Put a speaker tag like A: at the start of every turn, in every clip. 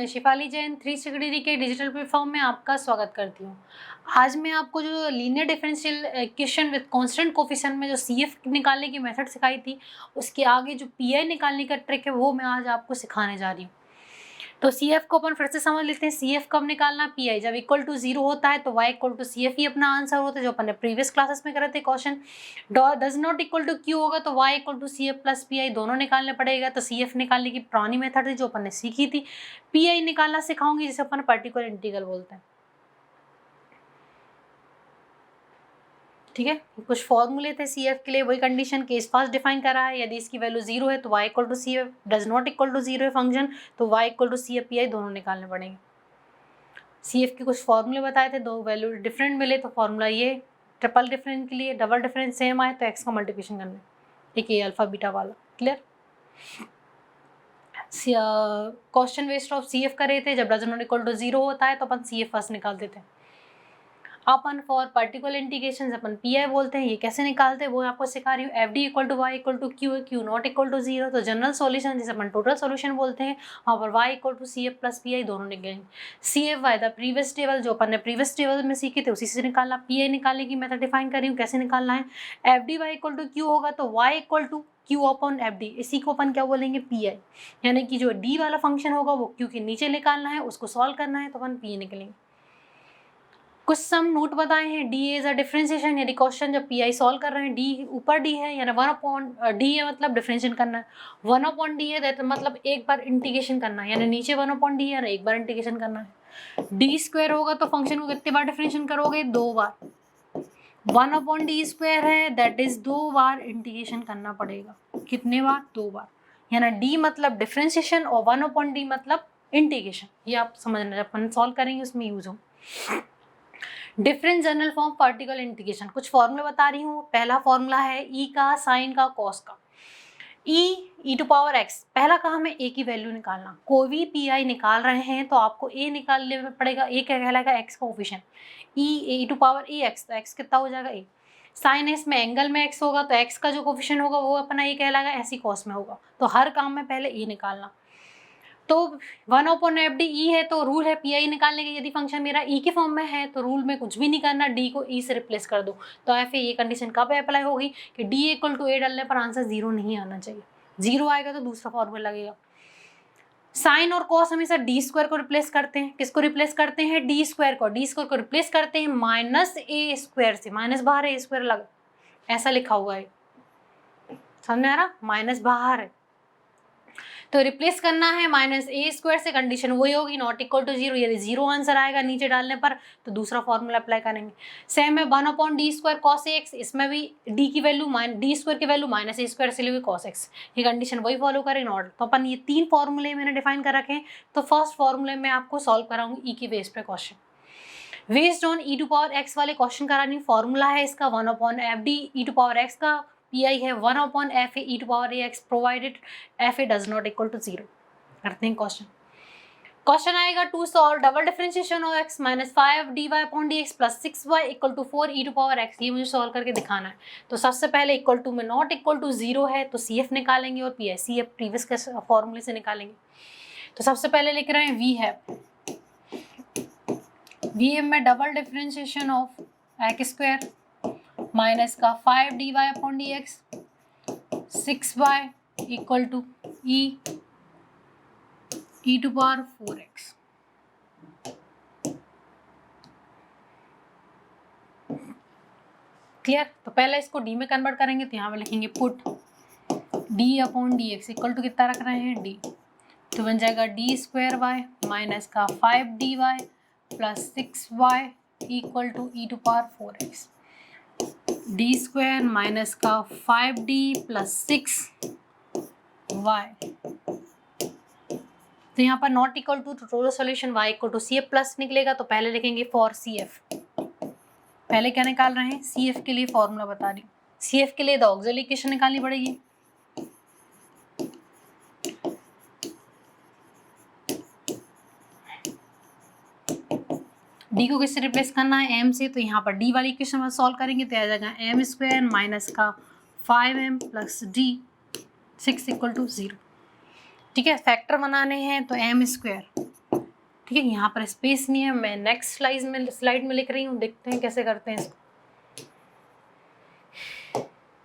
A: मैं शिफाली जैन 360 डिग्री के digital platform में आपका स्वागत करती हूँ। आज मैं आपको जो linear differential equation with constant coefficient में जो सीएफ निकालने की मेथड सिखाई थी, उसके आगे जो पीआई निकालने का ट्रिक है वो मैं आज आपको सिखाने जा रही हूँ। तो सीएफ को अपन फिर से समझ लेते हैं। सीएफ कब निकालना? पीआई जब इक्वल टू 0 होता है तो y इक्वल टू सीएफ ही अपना आंसर होता है, जो अपन ने प्रीवियस क्लासेस में करे थे question. Does not equal to Q होगा तो y equal to CF plus PI दोनों निकालने पड़ेगा। तो सीएफ निकालने की पुरानी मेथड थी जो अपन ने सीखी थी। पीआई निकालना सिखाऊंगी जिसे अपन पर्टिकुलर इंटीग्रल बोलते हैं। ठीक है, कुछ फॉर्मूले थे सीएफ के लिए, वही कंडीशन केस फर्स्ट डिफाइन करा है। यदि इसकी वैल्यू 0 है तो y equal to CF, does not equal to 0 है फंक्शन तो y equal to CF PI दोनों निकालने पड़ेंगे। सीएफ के कुछ फॉर्मूले बताए थे, दो वैल्यू डिफरेंट मिले तो फॉर्मूला ये, ट्रिपल डिफरेंस के लिए डबल डिफरेंस सेम आए तो एक्स का मल्टीप्लिकेशन करना है। ठीक है, ये अल्फा बीटा वाला clear. Question west of CF कर रहे थे, जब डज नॉट इक्वल टू 0 होता है तो अपन सीएफ फर्स्ट निकाल देते हैं। अपन फॉर पर्टिकुलर इंटीग्रेशन अपन पीआई बोलते हैं। ये कैसे निकालते हैं वो आपको सिखा रही हूँ। F D equal to Y equal to Q है, क्यू नॉट इक्वल टू 0 तो जनरल सॉल्यूशन जिसे अपन टोटल सॉल्यूशन बोलते हैं, वहाँ पर Y equal to C F plus PI दोनों निकलेंगे। C F Y the previous table जो अपन ने प्रीवियस टेबल में सीखे थे उसी से निकालना। पीआई निकालने की मेथड डिफाइन कर रही हूँ, कैसे निकालना है। F D Y equal to Q होगा तो Y equal to Q upon F D, इसी को अपन क्या बोलेंगे? पीआई। यानी कि जो डी वाला फंक्शन होगा वो क्यू के नीचे निकालना है, उसको सॉल्व करना है तो अपन पीआई निकलेंगे। कुछ सम नोट बताए हैं। डी इज अ डिफरेंशिएशन, यदि क्वेश्चन जब पीआई सॉल्व कर रहे हैं डी ऊपर डी है यानी 1 डी है मतलब डिफरेंशिएट करना है। 1 डी है दैट मतलब एक बार इंटीग्रेशन करना है, यानी नीचे 1 डी है एक बार इंटीग्रेशन करना है। डी स्क्वायर होगा तो फंक्शन को कितने बार डिफरेंशिएट करोगे? 2 बार। 1 डी स्क्वायर है दैट इज 2 बार इंटीग्रेशन करना पड़ेगा। कितने बार? 2 बार। यानी डी मतलब डिफरेंशिएशन और 1 डी मतलब इंटीग्रेशन। ये आप समझना, जब अपन सॉल्व करेंगे उसमें यूज हो। Different general form particle integration, कुछ फॉर्मूला बता रही हूँ। पहला फॉर्मूला है ई का, साइन का, कॉस का। ई टू पावर एक्स, पहला कहा हमें ए की वैल्यू निकालना। कोई भी पीआई निकाल रहे हैं तो आपको ए निकालने में पड़ेगा। ए क्या कहलाएगा? एक्स का coefficient. E to power A X, तो एक्स कितना हो जाएगा? ए। साइन एक्स में एंगल में एक्स होगा तो एक्स का जो कोफिशिएंट होगा वो अपना ए कहलाएगा, ऐसी कॉस में होगा। तो हर काम में पहले ए निकालना। तो 1/FD ई है तो रूल है पीआई निकालने के, यदि फंक्शन मेरा ई के फॉर्म में है तो रूल में कुछ भी नहीं करना, डी को ई से रिप्लेस कर दो। तो ऐसे ये कंडीशन कब अप्लाई होगी कि डी इक्वल टू ए डालने पर आंसर 0 नहीं आना चाहिए। 0 आएगा तो दूसरा फॉर्मूला लगेगा। साइन और कॉस हमेशा डी स्क्वायर को रिप्लेस करते हैं। किसको रिप्लेस करते हैं? डी स्क्वायर को। डी स्क्वायर को रिप्लेस करते हैं माइनस ए स्क्वायर से, माइनस बाहर है, ए स्क्वायर लग, ऐसा लिखा हुआ है, समझ में आ रहा? माइनस बाहर है तो रिप्लेस करना है माइनस ए स्क्वायर से। कंडीशन वही होगी, नॉट इक्वल टू 0। यदि 0 आंसर आएगा नीचे डालने पर तो दूसरा फॉर्मूला अप्लाई करेंगे। सेम है 1/डी स्क्वायर कॉस एक्स, इसमें भी डी की वैल्यू डी स्क्वायर की वैल्यू माइनस ए स्क्वायर से ली हुई कॉस एक्स, ये कंडीशन वही फॉलो करें नॉट। तो अपन ये 3 फॉर्मूले मैंने डिफाइन कर रखे हैं। तो फर्स्ट फॉर्मूले में आपको सॉल्व कराऊंगी ई की बेस पे question. Based on e to power X वाले क्वेश्चन करानी। फॉर्मूला है इसका 1/FD e to power X का, पीआई है 1/FA e to power A X provided FA does not equal to 0। करते हैं क्वेश्चन। क्वेश्चन आएगा to solve double differentiation of x minus 5 dy upon dx plus 6y equal to 4 e to power x। ये मुझे solve करके दिखाना है। तो सबसे पहले इक्वल टू में नॉट इक्वल टू 0 है तो CF निकालेंगे और पीआई CF प्रीवियस के फॉर्मूले से निकालेंगे। तो सबसे पहले लिख रहे हैं वी है में double differentiation of x square minus का 5 dy upon dx 6y equal to e to power 4x। Clear? तो पहले इसको डी में कन्वर्ट करेंगे तो यहाँ पे लिखेंगे put D upon D X equal to कितना रख रहे हैं? डी। तो बन जाएगा डी स्क्वायर वाई माइनस का 5 dy plus 6y equal to e to power 4x। D square minus का 5d प्लस 6y, तो यहाँ पर not equal to total solution y equal to CF plus निकलेगा। तो पहले लिखेंगे फॉर CF। पहले क्या निकाल रहे हैं? CF के लिए फॉर्मूला बता रही हूँ। CF के लिए द ऑक्सिलरी इक्वेशन निकालनी पड़ेगी। डी को किससे रिप्लेस करना है? m से। तो यहाँ पर डी वाली इक्वेशन में सॉल्व करेंगे तो आ जाएगा m स्क्वायर माइनस का 5m plus d 6 equal to 0। ठीक है, फैक्टर बनाने हैं तो m स्क्वायर ठीक है, यहाँ पर स्पेस नहीं है, मैं नेक्स्ट स्लाइड में लिख रही हूँ, देखते हैं कैसे करते हैं इसको।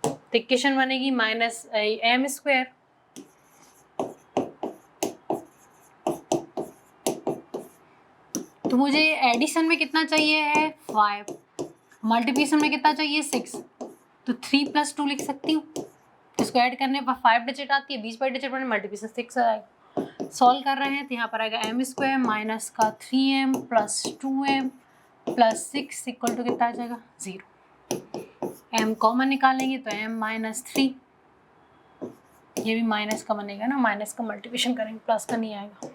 A: तो इक्वेशन बनेगी -m²। तो मुझे एडिशन में कितना चाहिए है 5, मल्टीप्लिकेशन में कितना चाहिए 6, तो 3 + 2 लिख सकती हूँ। इसको ऐड करने पर 5 डिजिट आती है, 20 पर डिजिट पर मल्टीप्लिकेशन 6 आएगा। सॉल्व कर रहे हैं तो यहाँ पर आएगा m² माइनस का 3m plus 2m plus 6 equal to कितना आ जाएगा 0। m कॉमन निकालेंगे तो m-3, ये भी माइनस का बनेगा ना, माइनस का मल्टीप्लिकेशन करेंगे, प्लस का नहीं आएगा।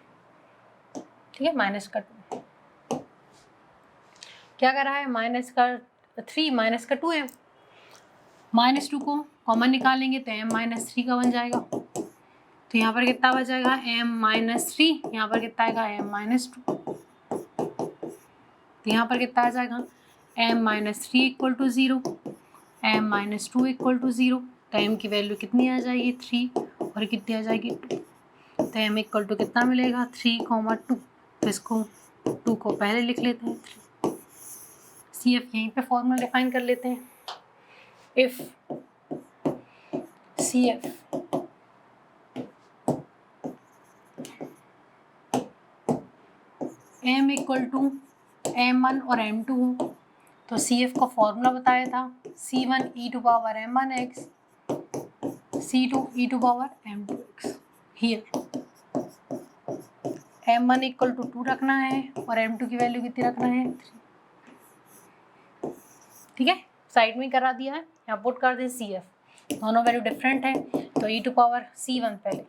A: ठीक है, माइनस का 2 क्या कर रहा है, माइनस का 3 माइनस का 2m, -2 को कॉमन निकालेंगे तो m-3 का बन जाएगा। तो यहाँ पर कितना बचेगा m-3, यहाँ पर कितना आएगा m-2, तो यहाँ पर कितना आ जाएगा m-3 equal to 0, m-2 equal to 0। तो m की वैल्यू कितनी आ जाएगी 3 और कितनी आ जाएगी 2। तो m इक्वल टू कितना मिलेगा 3, 2। तो इसको 2 को पहले लिख लेते हैं 3। CF यहीं पे फॉर्मूला डिफाइन कर लेते हैं। If CF m equal to m1 और m2 हो तो CF का फॉर्मूला बताया था C1 e⁻m1x C2 e⁻m2x। Here m1 equal to 2 रखना है और m2 की वैल्यू कितनी रखना है 3। ठीक है, साइड में करा दिया है, यहाँ पुट कर दें CF, दोनों वैल्यू डिफरेंट है तो e⁻C1 पहले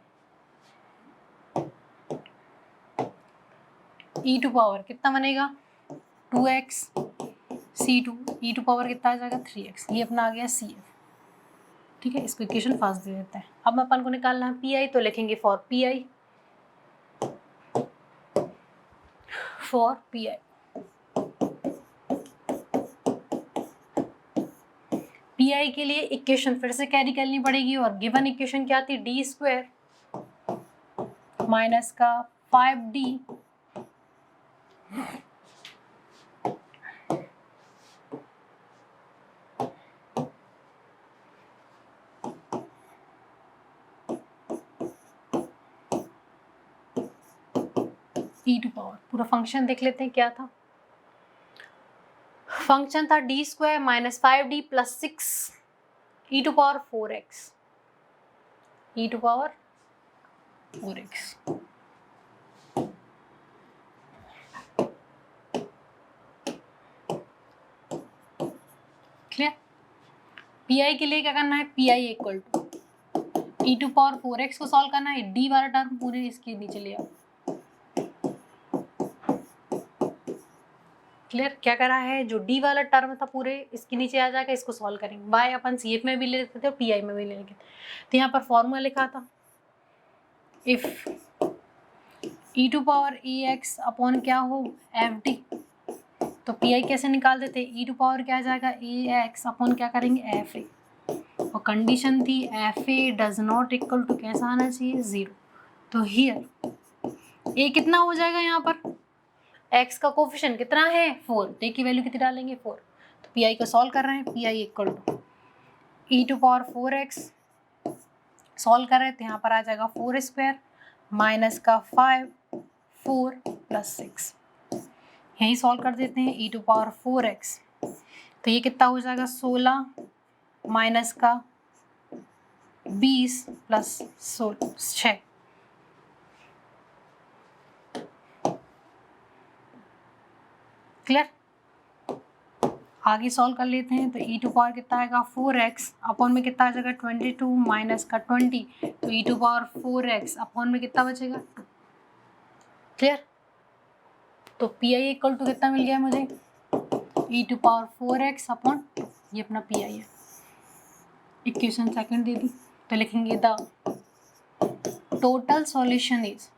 A: e⁻ कितना बनेगा 2x, C2 e⁻ कितना आ जाएगा 3x, ये अपना आ गया CF। ठीक है, इसको इक्वेशन फर्स्ट दे देते हैं। अब अपन को निकालना है PI, तो लिखेंगे फॉर PI PI के लिए इक्वेशन फिर से कैरी करनी पड़ेगी और गिवन इक्वेशन क्या थी d² माइनस का 5d e⁻। पूरा फंक्शन देख लेते हैं क्या था। फंक्शन था d² minus 5d plus 6 e⁻4x clear. PI के लिए क्या करना है, PI इक्वल टू e⁻4x को सॉल्व करना है, d वाला टर्म पूरे इसके नीचे ले आओ। क्लियर, क्या करा है, जो d वाला टर्म था पूरे इसके नीचे आ जाएगा, इसको सॉल्व करेंगे। y अपन CF में भी ले लेते थे और PI में भी ले लेते, तो यहाँ पर फॉर्मूला लिखा था इफ e⁻ax अपॉन क्या हो fd, तो PI कैसे निकाल देते, e⁻ क्या आ जाएगा ax अपॉन क्या करेंगे fa, और कंडीशन थी fa does not equal to कैसा आना चाहिए 0। तो हियर a कितना हो जाएगा, यहाँ पर x का कोफिशिएंट कितना है 4, a की वैल्यू कितनी डालेंगे 4। तो PI को सॉल्व कर रहे हैं, PI equal to e⁻4x solve कर रहे हैं तो यहाँ पर आ जाएगा 4² माइनस का 5 4 प्लस 6, यही सॉल्व कर देते हैं e⁻4x, तो ये कितना हो जाएगा 16 माइनस का 20 प्लस 6। क्लियर, आगे सॉल्व कर लेते हैं। तो e⁻ कितना आएगा 4x अपॉन में कितना आ जाएगा 22 माइनस का 20, तो e⁻4x अपॉन में कितना बचेगा 2। क्लियर, तो PI इक्वल टू कितना मिल गया मुझे e⁻4x अपॉन 2, ये अपना PI है। इक्वेशन सेकंड दे दी, तो लिखेंगे the total solution is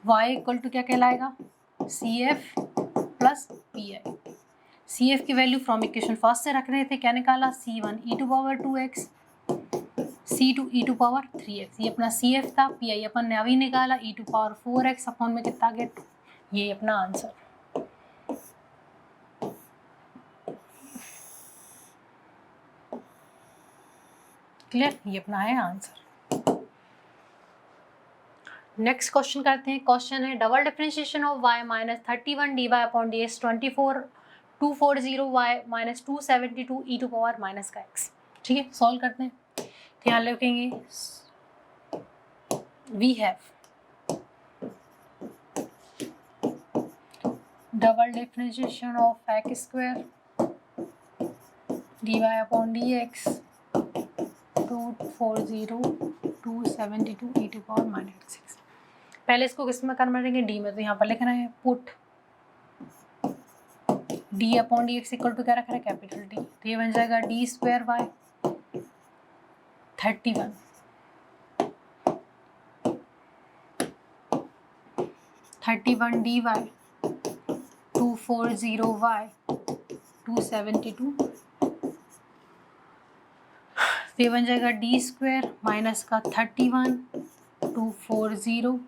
A: y equal to क्या कहलाएगा CF प्लस PI। CF की वैल्यू फ्रॉम इक्वेशन फर्स्ट से रख रहे थे, क्या निकाला C1 e⁻2x, C2 e to power 3x, ये अपना CF था। PI अपन ने अभी निकाला, e to power 4x upon में कितना गेट, ये अपना आंसर। क्लियर, ये अपना है आंसर। नेक्स्ट क्वेश्चन करते हैं। क्वेश्चन है double differentiation of y minus 31 dy upon dx 240 y minus 272 e to power minus का x। ठीक है, सॉल्व करते हैं। तो यहाँ लिखेंगे we have double differentiation of x square dy upon dx 240 272 e to power minus 6। पहले इसको किस में कन्वर्ट करेंगे, डी में। तो यहाँ पर लिखना है put D upon D X equal to क्या रख रहा है, कैपिटल डी। तो ये बन जाएगा D square by 31 dy 240 y 272। तो ये बन जाएगा डी स्क्वायर माइनस का 31 240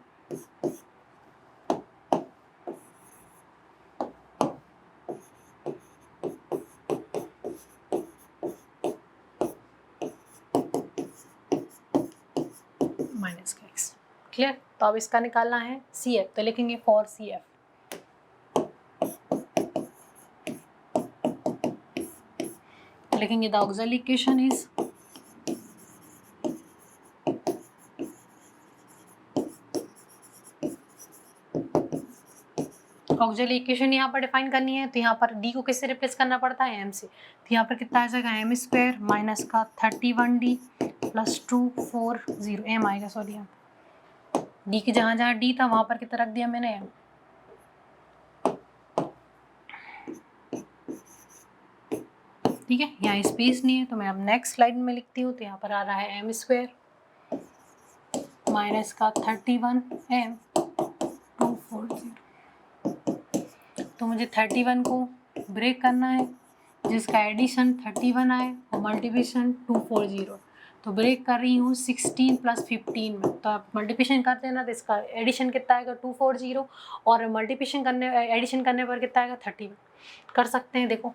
A: माइनस का x। क्लियर। तो अब इसका निकालना है CF, तो लिखेंगे फॉर CF लिखेंगे the auxiliary equation is auxiliary equation यहाँ पर डिफाइन करनी है। तो यहाँ पर d को किससे रिप्लेस करना पड़ता है, m से। तो यहाँ पर कितना आ जाएगा m स्क्वायर माइनस का 31d प्लस 240 m आएगा, सॉरी यहाँ d के जहाँ जहाँ d था वहाँ पर कितना रख दिया मैंने m। ठीक है, यहाँ स्पेस नहीं है तो मैं अब नेक्स्ट स्लाइड में लिखती हूँ। तो यहाँ पर आ रहा है m स्क्वायर माइनस का 31 m 240। तो मुझे 31 को ब्रेक करना है, जिसका एडिशन 31 आए और मल्टीप्लिकेशन 240। तो ब्रेक कर रही हूँ 16 प्लस 15 में। तो आप मल्टीप्लिकेशन करते हैं ना, तो इसका एडिशन कितना आएगा 240 और मल्टीप्लिकेशन करने एडिशन करने पर कितना आएगा 31। कर सकते हैं, देखो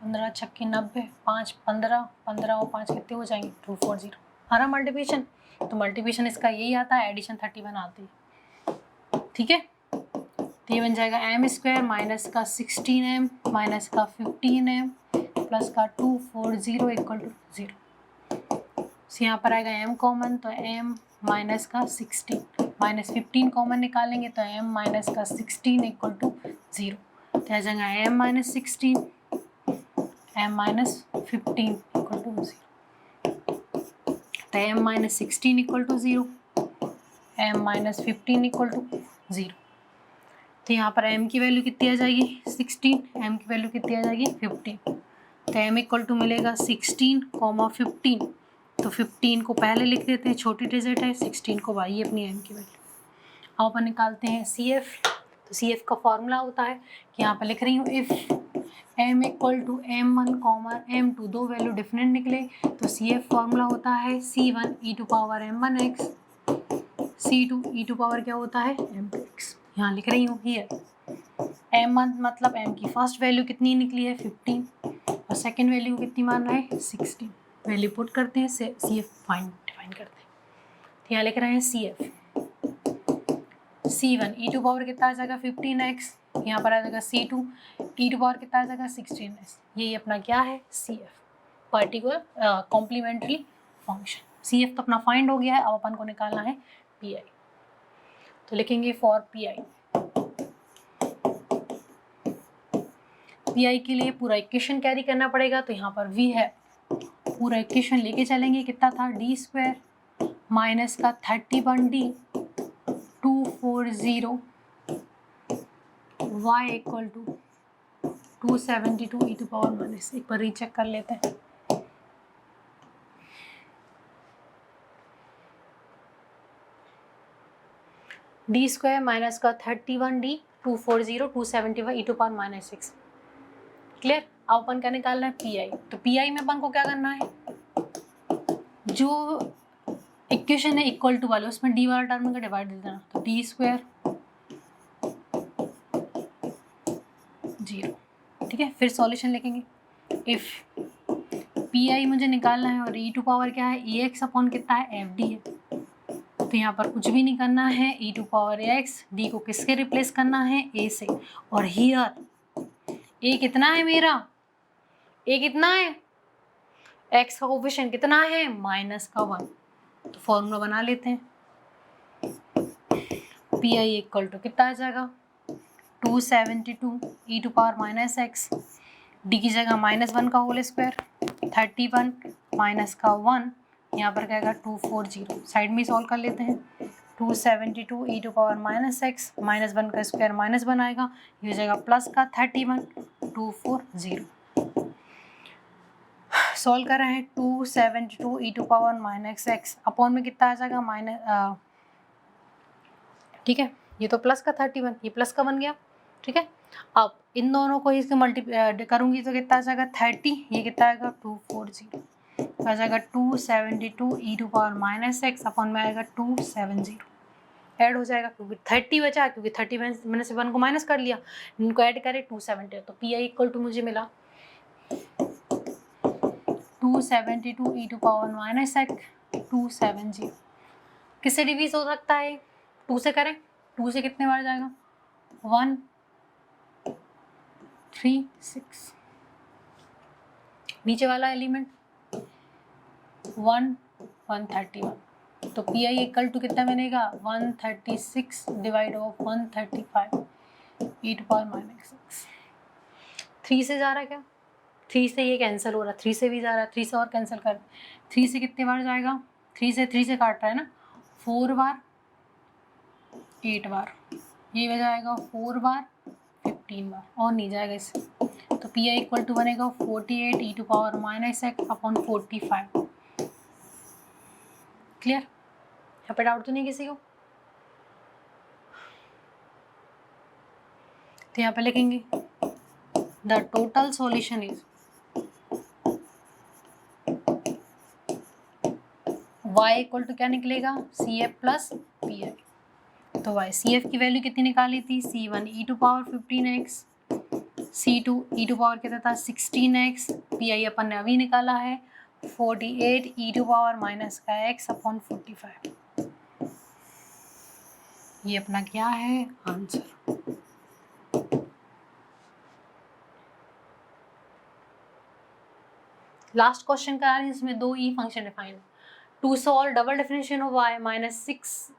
A: 15 छक्की 90, 5 15, 15 और 5 कितने हो जाएंगे 240। हमारा मल्टीप्लिकेशन, तो मल्टीप्लिकेशन इसका यही आता है, एडिशन 31 आती है। ठीक है, तो ये बन जाएगा m स्क्वायर माइनस का 16m माइनस का 15m प्लस का 240 इक्वल टू 0। यहाँ पर आएगा m कॉमन, तो m माइनस का 16 माइनस 15 कॉमन निकालेंगे तो m माइनस का 16 इक्वल टू 0। तो आ जाएगा m minus 16 m minus 15 equal to 0। तो m minus 16 equal to 0, m minus 15 equal to 0। तो यहाँ पर m की वैल्यू कितनी आ जाएगी 16, m की वैल्यू कितनी आ जाएगी 15। तो m इक्वल टू मिलेगा 16, 15। तो 15 को पहले लिख देते हैं, छोटी डिजिट है, 16 को भाई अपनी m की वैल्यू। अब अपन निकालते हैं CF। तो CF का फॉर्मूला होता है कि यहाँ पर लिख रही हूँ if m equal to m1 m2 दो वैल्यू डिफरेंट निकले तो CF फॉर्मूला होता है C1 e to power m1x C2 e to power क्या होता है m2x। यहाँ लिख रही हूँ हियर m1 मतलब m की फर्स्ट वैल्यू कितनी निकली है 15 और सेकंड वैल्यू कितनी मान रहा है 16। वैल्यू पुट करते हैं, CF फाइंड डिफाइन करते हैं। तो यहाँ लिख रहे हैं CF C1 e to power कितना आ जाएगा 15x, यहाँ पर आ जाएगा C2 e टू पावर कितना आ जाएगा 16x। यही अपना क्या है CF particular complementary function. CF तो अपना फाइंड हो गया है, अब अपन को निकालना है PI। तो लिखेंगे फॉर PI के लिए पूरा इक्वेशन कैरी करना पड़ेगा। तो यहाँ पर V है, पूरा इक्वेशन लेके चलेंगे। कितना था डी स्क्वायर माइनस का 31d 240 y इक्वल टू 272 e टू पावर माइनस। एक बार रीचेक कर लेते हैं। डी स्क्वायर माइनस का 31d 240 271 e to power minus 6। Clear. अब अपन क्या निकालना है, पी आई। तो पी आई में अपन को क्या करना है, जो इक्वेशन है इक्वल टू वाले उसमें डी वाला टर्म का डिवाइड दे देना, तो डी स्क्वायर 0, ठीक है। फिर सॉल्यूशन लिखेंगे, इफ पी आई मुझे निकालना है और ई टू पावर क्या है, ए एक्स अपॉन कितना है, एफ डी है। तो यहाँ पर कुछ भी नहीं करना है, e to power x, D को किसके रिप्लेस करना है, ए से। और हियर ए कितना है मेरा, ए कितना है, एक्स का कोफिशिएंट कितना है, -1। तो फॉर्मूला बना लेते हैं, पी आई इक्वल टू कितना आ जाएगा, 272 ई टू पावर -x, डी की जगह -1 का होल स्क्वायर, 31 माइनस का 1, यहाँ पर क्या आएगा 240, साइड में सॉल्व कर लेते हैं। 272 ई टू पावर -x, -1 का स्क्वायर -1 आएगा, ये हो जाएगा प्लस का 31, 240। सॉल्व कर रहे हैं, 272 ई टू पावर -x अपॉन में कितना आ जाएगा, ठीक है, ये तो प्लस का 31, ये प्लस का बन गया, ठीक है। अब इन दोनों को इसके मल्टीप्लाई करूँगी तो कितना आ जाएगा 30, ये कितना आएगा 240, आ जाएगा 272 ई टू पावर -x अपॉन में आएगा 270, ऐड हो जाएगा क्योंकि 30 बचा, क्योंकि 30 मैंने से 1 को माइनस कर लिया, इनको ऐड करें 270, तो पी आई इक्वल टू मुझे मिला 272 ई टू पावर -x 270। किससे डिवीज हो सकता है, 2 से करें, 2 से कितने बार जाएगा, 136, नीचे वाला एलिमेंट 131, तो पी आई इक्वल टू कितना बनेगा, 136 divide of 135 e to power -x। 3 से जा रहा है क्या, 3 से ये कैंसिल हो रहा है, 3 से भी जा रहा है, 3 से और कैंसिल कर, 3 से कितने बार जाएगा, 3 से काट रहा है ना, 4 बार 8 बार, ये हो जाएगा 4 बार 15 बार, और नहीं जाएगा इससे। तो पी आई इक्वल टू बनेगा 48 e to power -x upon 45। Clear, यहाँ पे डाउट तो नहीं किसी को, तो यहाँ पे लिखेंगे the total solution is y equal to क्या निकलेगा, C F plus P I. तो y सी एफ की वैल्यू कितनी निकाली थी, c1 e to power 15x, c2 e to power कितना था 16x, पी आई अपन ने अभी निकाला है 48 e to power -x upon 45। ये अपना क्या है आंसर। लास्ट क्वेश्चन का है, इसमें 2 e function define. To solve double definition of y -6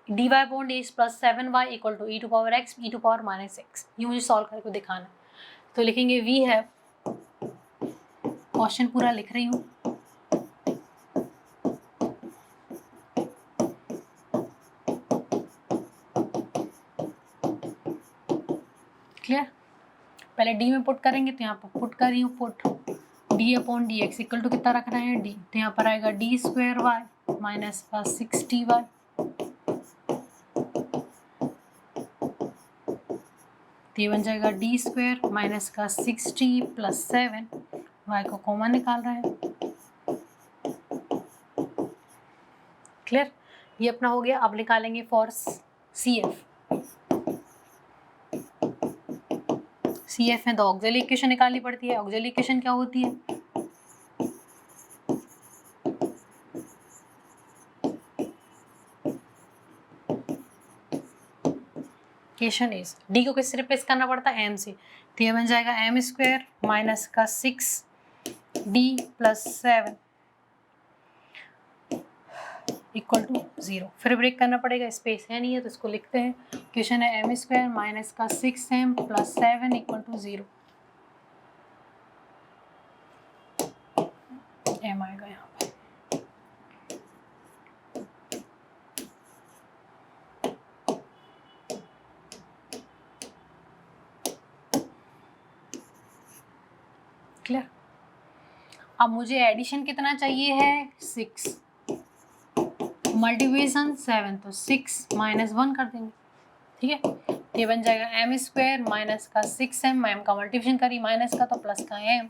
A: dy bond edge plus 7y equal to e to power x e to power -x, ये मुझे solve करके दिखाना है। तो लिखेंगे वी हैव, क्वेश्चन पूरा लिख रही हूँ, क्लियर। पहले डी में पुट करेंगे, तो यहाँ पर पुट कर रही हूँ, put D upon D X equal to कितना रख रहे हैं डी, तो यहाँ पर आएगा डी स्क्वायर वाई माइनस का 60y, तो ये बन जाएगा डी स्क्वायर माइनस का 60 प्लस 7, वाई को कॉमन निकाल रहे हैं, क्लियर। ये अपना हो गया। अब निकालेंगे for C F, C F में तो ऑक्सिलरी इक्वेशन निकालनी पड़ती है। ऑक्सिलरी इक्वेशन क्या होती है, इक्वेशन इज डी को किससे रिप्लेस करना पड़ता है, एम से, तो ये बन जाएगा एम स्क्वायर माइनस का 6 डी प्लस 7 इक्वल टू 0। फिर ब्रेक करना पड़ेगा, स्पेस है नहीं है तो इसको लिखते हैं। इक्वेशन है एम स्क्वायर माइनस का 6m plus 7 equal to 0। M आएगा यहाँ पे, क्लियर। अब मुझे एडिशन कितना चाहिए है 6, मल्टीप्लिकेशन 7, तो 6 - 1 कर देंगे, ठीक है। ये बन जाएगा एम स्क्वायर माइनस का 6m, एम का मल्टीप्लिकेशन करी माइनस का तो प्लस का एम।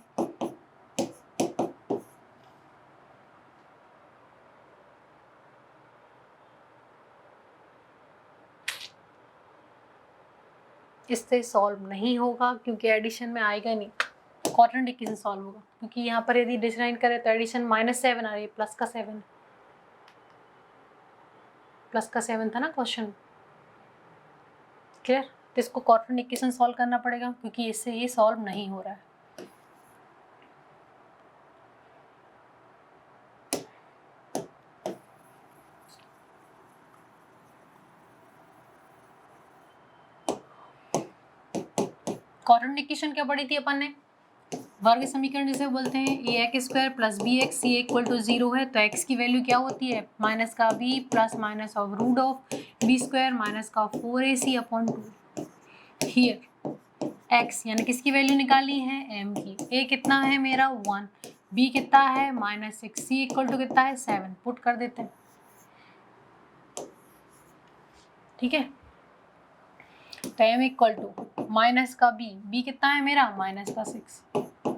A: इससे सॉल्व नहीं होगा क्योंकि एडिशन में आएगा नहीं, क्वाड्रेंट इक्वेशन सॉल्व होगा क्योंकि यहाँ पर यदि डिफाइन करें तो एडिशन -7 आ रही है, प्लस का 7, प्लस का 7 था ना क्वेश्चन, क्लियर। तो इसको क्वाड्रेंट इक्वेशन सॉल्व करना पड़ेगा क्योंकि इससे ये सॉल्व नहीं हो रहा है। क्वाड्रेंट इक्वेशन क्या पढ़ी थी अपन ने, वर्ग समीकरण जिसे बोलते हैं A X square plus B X C equal to 0 है तो एक्स की वैल्यू क्या होती है, माइनस का b plus minus of root of b square minus का 4ac अपॉन 2। हियर एक्स यानी किसकी वैल्यू निकाली है, एम की। ए कितना है मेरा 1, बी कितना है -6, सी इक्वल टू कितना है 7, पुट कर देते हैं, ठीक है। तो एम इक्वल टू माइनस का बी कितना है मेरा माइनस का 6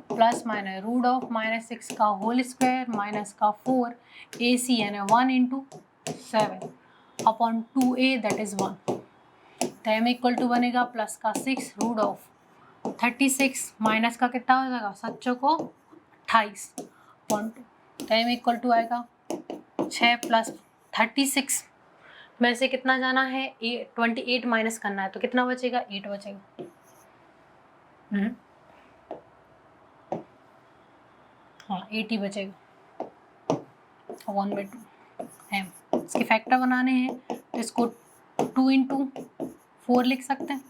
A: प्लस माइनस रूट ऑफ -6 का होल स्क्वायर माइनस का 4 AC यानी 1 into 7 upon 2a that is 1। तो एम इक्वल टू बनेगा प्लस का 6 रूट ऑफ 36 माइनस का कितना हो जाएगा 7 को 28 अपॉन 2। तो एम इक्वल टू आएगा 6 प्लस 36 में से कितना जाना है 28 माइनस करना है तो कितना बचेगा 8 बचेगा। हाँ 80 बचेगा 1/2 एम। इसके फैक्टर बनाने हैं तो इसको 2 इंटू 4 लिख सकते हैं,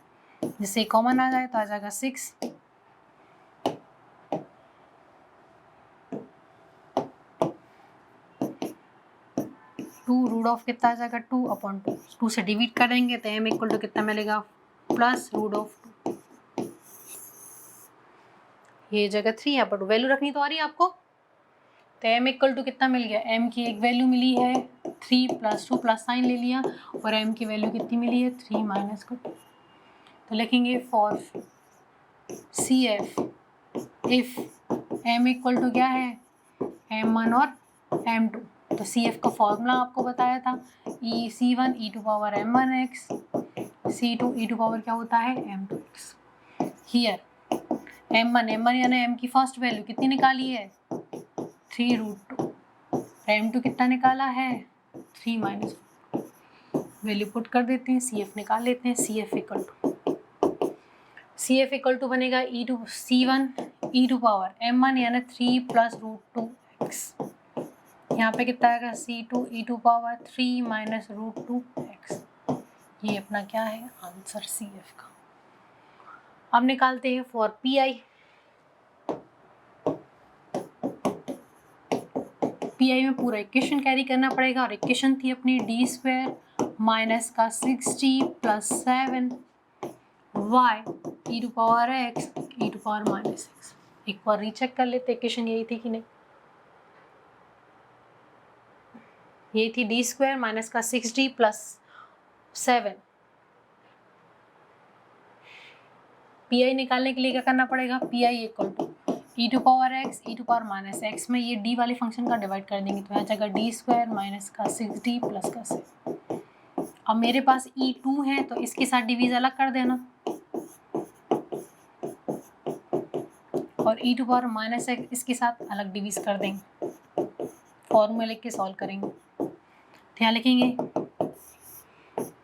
A: जिससे कॉमन आ जाए तो आ जाएगा 6 2 रूट ऑफ कितना आ जाएगा 2 अपॉन 2, 2 से डिवीड करेंगे तो एम इक्वल टू कितना मिलेगा प्लस रूट ऑफ 2, ये जगह 3 यहाँ पर वैल्यू रखनी तो आ रही है आपको। तो एम इक्वल टू कितना मिल गया, एम की एक वैल्यू मिली है 3 प्लस 2 प्लस साइन ले लिया और एम की वैल्यू कितनी मिली है 3 माइनस का 2। तो लिखेंगे for C F if m equal to क्या है m1 और m2। तो सी एफ का फॉर्मूला आपको बताया था e C1 e to power m1x C2 e to power क्या होता है m2x। हियर m1 यानी m की फर्स्ट वैल्यू कितनी निकाली है 3√2, m2 कितना निकाला है 3 माइनस, वैल्यू पुट कर देते हैं सी एफ निकाल लेते हैं। सी एफ इक्वल टू बनेगा C1 e to power m1 यानी 3 प्लस √2x, यहाँ पे कितना आएगा C2 e to power 3 minus √2x। ये अपना क्या है आंसर सी एफ का। अब निकालते हैं फॉर PI। PI में पूरा इक्वेशन कैरी करना पड़ेगा और इक्वेशन थी अपनी d² माइनस का 6d plus 7y e to power x e to power -x। एक बार रीचेक कर लेते इक्वेशन यही थी कि नहीं, यही थी d² माइनस का 6d प्लस 7। PI निकालने के लिए क्या करना पड़ेगा, PI equal to e to power x e to power -x में ये d वाले फंक्शन का डिवाइड कर देंगे तो यहाँ जाएगा d² माइनस का 6d प्लस का 7। अब मेरे पास E2 है तो इसके साथ डिवीज अलग कर देना और e टू पावर -x इसके साथ अलग डिवीज कर देंगे, फॉर्मूला लिख के सॉल्व करेंगे। तो यहाँ लिखेंगे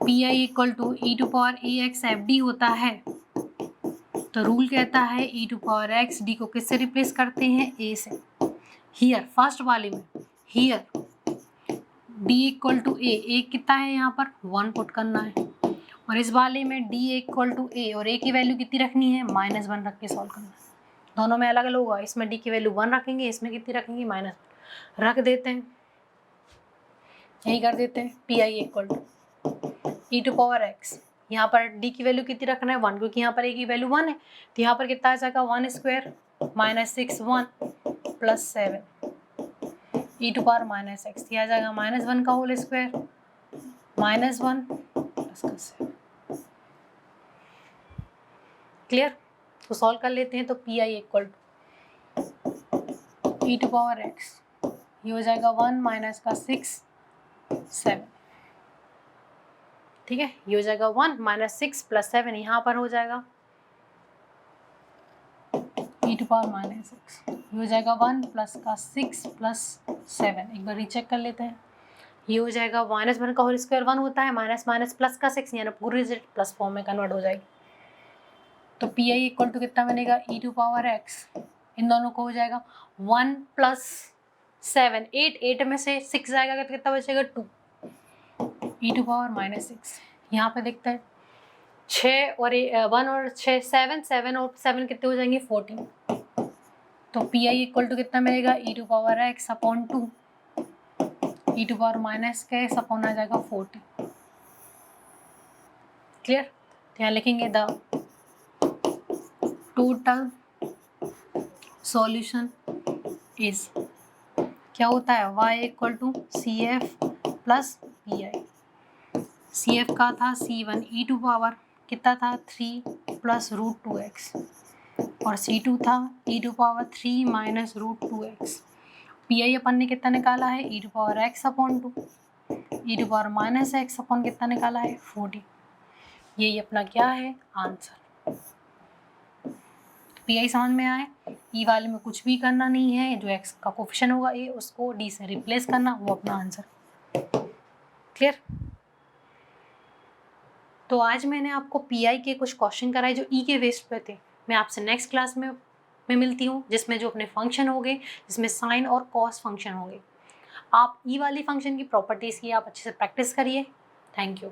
A: PI equal to e to power ax FD होता है तो रूल कहता है e to power x d को किससे रिप्लेस करते हैं a से। हियर फर्स्ट वाले में here d equal to a कितना है यहाँ पर 1 पुट करना है और इस वाले में d इक्वल टू a और a की वैल्यू कितनी रखनी है -1 रख के सॉल्व करना है। दोनों में अलग अलग होगा, इसमें d की वैल्यू 1 रखेंगे, इसमें कितनी रखेंगे -1 रख देते हैं, यही कर देते हैं। PI equal to e to power x, यहाँ पर d की वैल्यू कितनी रखना है 1 क्योंकि यहाँ पर a की वैल्यू 1 है तो यहाँ पर कितना आ जाएगा 1² -6 1 plus 7 e to power -x, यह आ जाएगा -1 का होल स्क्वायर -1 प्लस का 7। क्लियर? तो सॉल्व कर लेते हैं। तो P I equal to e to power x, ये हो जाएगा 1 माइनस का 6 7, ठीक है। ये हो जाएगा 1 माइनस 6 प्लस 7, यहाँ पर हो जाएगा ई टू पावर माइनस 6, ये हो जाएगा 1 प्लस का 6 प्लस 7। एक बार रीचेक कर लेते हैं। ये हो जाएगा माइनस 1 का होल स्क्वायर 1 होता है, माइनस माइनस प्लस का 6, यानी पूरी डिजिट प्लस फॉर्म में कन्वर्ट हो जाएगी। तो पी आई इक्वल टू कितना बनेगा, ई टू पावर एक्स, इन दोनों को हो जाएगा 1 प्लस 7, 8 में से 6 जाएगा तो कितना बचेगा 2, ई टू पावर माइनस 6। यहाँ पे देखते हैं 6 और 1 और 6 7, 7 और 7 कितने हो जाएंगे 14। तो पी आई इक्वल टू कितना मिलेगा, e to power x upon 2, e to power minus का एक्स अपॉन आ जाएगा 40। क्लियर? तो यहाँ लिखेंगे द टोटल सॉल्यूशन इज, क्या होता है, y equal to C F plus P I. C F का था C1 ई टू पावर कितना था 3 प्लस रूट 2x, और C2 था e to power 3 minus root 2x। P I अपन ने कितना निकाला है, e to power x upon 2, e to power minus x upon कितना निकाला है 40। यही अपना क्या है आंसर। पी आई समझ में आए। ई वाले में कुछ भी करना नहीं है, जो एक्स का कोफिशिएंट होगा ए उसको डी से रिप्लेस करना, वो अपना आंसर। क्लियर? तो आज मैंने आपको पी आई के कुछ क्वेश्चन कराए जो ई के बेस पे थे। मैं आपसे नेक्स्ट क्लास में मिलती हूँ, जिसमें जो अपने फंक्शन होंगे, जिसमें साइन और कॉस फंक्शन होंगे। आप ई वाली फंक्शन की प्रॉपर्टीज़ की आप अच्छे से प्रैक्टिस करिए। Thank you.